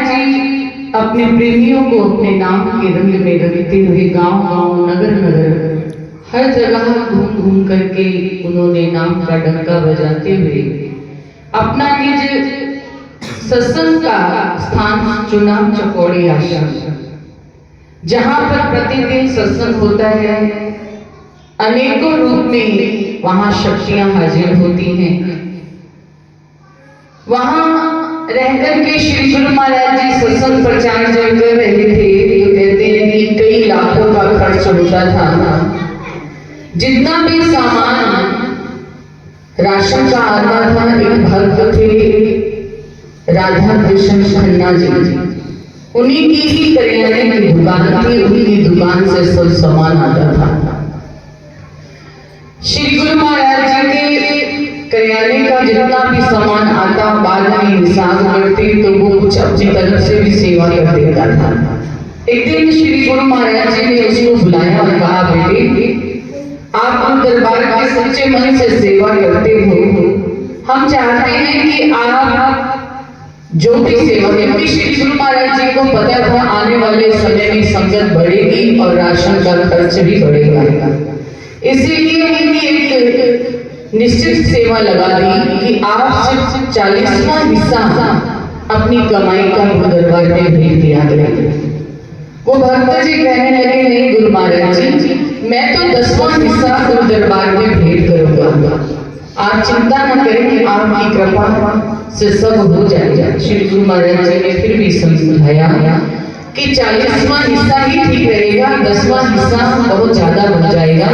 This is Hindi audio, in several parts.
महाराज जी अपने प्रेमियों को अपने नाम के रंग में रंगते हुए गांव गांव नगर नगर हर जगह घूम घूम करके उन्होंने नाम का डंका बजाते हुए अपना निज सत्संग का स्थान चुना चकोड़ी आश्रम, जहां पर प्रतिदिन सत्संग होता है। अनेकों रूप में वहां शक्तियां हाजिर होती हैं। वहां रहकर के श्री गुरु महाराज जी सत्संग प्रचार जब कर रहे थे तो कहते हैं कि कई लाखों का खर्च होता था। जितना भी सामान राशन का आता था, एक भक्त थे राधा कृष्ण खन्ना जी, उन्हीं की ही करियाने की दुकान थी, उनकी दुकान से सब सामान आता था। श्री गुरु महाराज जी के करियाने का जितना भी सामान आता, बाद में हिसाब करते तो वो कुछ अपनी तरफ से भी सेवा कर देता था। एक दिन श्री गुरु महाराज जी ने उसको बुलाया और कहा, बेटे आप दरबार के सच्चे मन से सेवा करते हो, हम चाहते हैं कि आप जो भी सेवा, क्योंकि श्री गुरु महाराज जी को पता था आने वाले समय में संगत बढ़ेगी और राशन का खर्च भी बढ़ेगा, इसीलिए उन्होंने एक निश्चित सेवा लगा दी कि आप सिर्फ 40वां हिस्सा अपनी कमाई का दरबार में भेज दिया करें। वो भक्त जी कहने लगे, नहीं गुरु महाराज जी, मैं तो 10वां हिस्सा गुरु दरबार में भेंट करूंगा, आप चिंता न करें कि आपकी कृपा से सब हो जाएगा। श्री गुरु महाराज जी ने फिर भी समझाया कि 40वां हिस्सा ही ठीक रहेगा, 10वां हिस्सा बहुत ज्यादा हो जाएगा।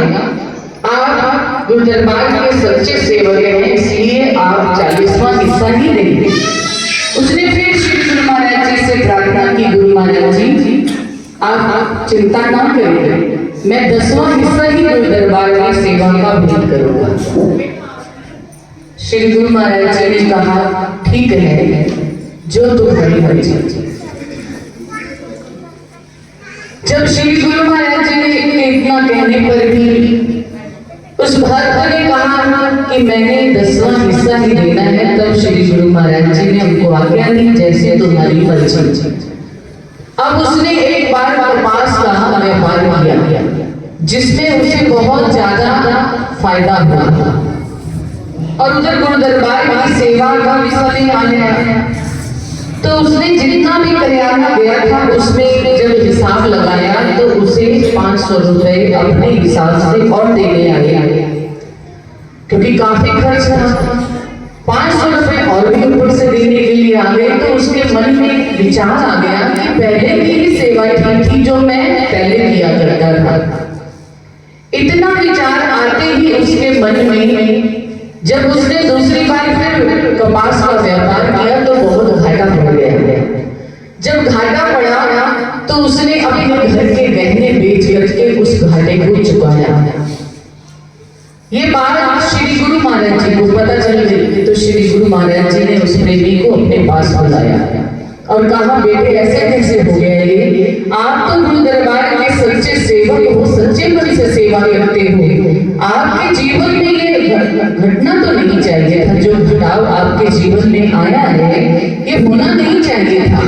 आप गुरु दरबार के सच्चे सेवक हैं, इसलिए आप 40वां हिस्सा ही देंगे। उसने फिर श्री गुरु महाराज जी से प्रार्थना की, गुरु महाराज जी आप चिंता ना करें, मैं 10वां हिस्सा ही गुरु दरबार में सेवा का भेंट करूंगा। श्री गुरु महाराज जी ने कहा, ठीक है, जो तुम्हारी मर्जी। जब श्री गुरु महाराज जी ने इतना कहने पर भी उस भक्त ने कहा कि मैंने 10वां हिस्सा ही देना है, तब श्री गुरु महाराज जी ने उनको आज्ञा दी, जैसे तुम्हारी मर्जी। अब उसने एक बार कपास का व्यापार किया जिसमें उसे बहुत ज्यादा फायदा हुआ, और उधर गुरु दरबार की सेवा का भी समय आया, तो उसने जितना भी करियाना गया था उसमें जब हिसाब लगाया तो उसे 500 रुपए अपने हिसाब से और देने आए, क्योंकि काफी खर्च था। 500 रुपए और भी ऊपर से देने के लिए आ गए, तो उसके मन में विचार आ गया कि पहले की ही सेवा ठीक थी जो मैं पहले किया करता था। इतना विचार आते ही उसके मन में जब उसने दूसरी बार फिर कपास का व्यापार किया तो बहुत घाटा पड़ गया। जब घाटा पड़ा तो उसने अपने घर के गहने बेच करके उस घाटे को चुकाया। ये बात श्री गुरु महाराज जी को पता चल गई, तो श्री गुरु महाराज जी ने उस प्रेमी को अपने पास बुलाया और कहा, बेटे ऐसे कैसे हो गया ये, आप तो गुरु दरबार के सच्चे सेवक हो, सच्चे मन से सेवा करते हो, आपके जीवन में ये घटना तो नहीं चाहिए था, जो घटाव आपके जीवन में आया है ये होना नहीं चाहिए था।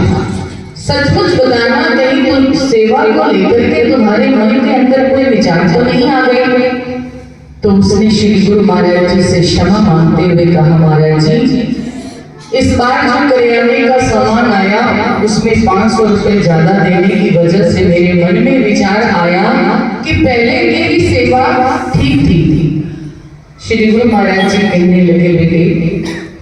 सचमुच बताना, कहीं तुम सेवा को लेकर के तुम्हारे मन के अंदर कोई विचार तो नहीं आ गए? तो उसने श्री गुरु महाराज जी से क्षमा मांगते हुए कहा, महाराज जी इस बार जो करियाने का सामान आया उसमें 500 रुपए ज्यादा देने की वजह से मेरे मन में विचार आया कि पहले की भी सेवा ठीक थी। श्री गुरु महाराज जी कहने लगे, बेटे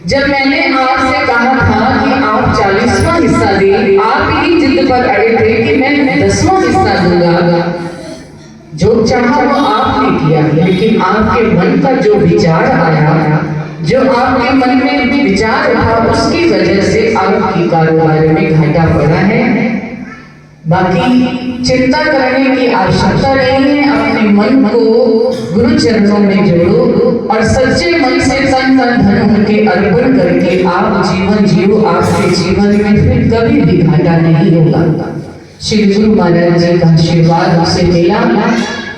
जब मैंने आपसे कहा था कि आप 40वां हिस्सा दें, आप ही जिद पर अड़े थे कि मैं 10वां हिस्सा दूंगा, जो चाहा वो आपने किया, लेकिन आपके मन का जो विचार आया, जो आपके मन में विचार था, उसकी वजह से आपकी कारोबार में घाटा पड़ा है। बाकी चिंता करने की आवश्यकता नहीं है, अपने मन को गुरु चरणों में जोड़ो और सच्चे मन से तन धन उनके अर्पण करके आप जीवन जियो, आपके जीवन में फिर कभी भी घाटा नहीं होगा। श्री गुरु महाराज जी का आशीर्वाद उसे मिला।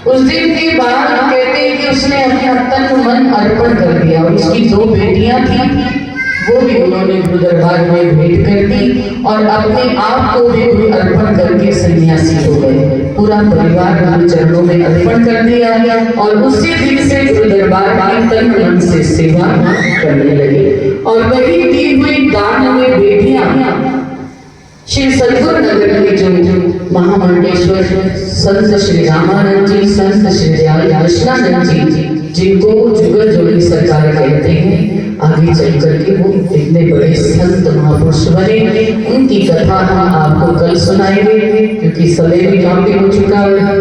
उस दिन के बाद कहते हैं कि उसने अपना तन मन अर्पण कर दिया। उसकी 2 बेटियां थी, वो भी उन्होंने गुरु दरबार में भेंट कर दी और अपने आप को भी गुरु अर्पण करके सन्यासी हो गए। पूरा परिवार गुरु चरणों में अर्पण कर दिया और उसी दिन से गुरु दरबार की तन मन से सेवा करने लगे। और वही दी हुई दान में बेटियां श्री सतगुरु नगर के जो महामंडलेश्वर संत श्री रामानंद जी, संत श्री कृष्णानंद जी, जिनको जुगल जोड़ी सरकार कहते हैं, आगे चल करके वो इतने बड़े संत महापुरुष बने। उनकी कथा हम आपको कल सुनाएंगे क्योंकि समय भी काफी हो चुका है।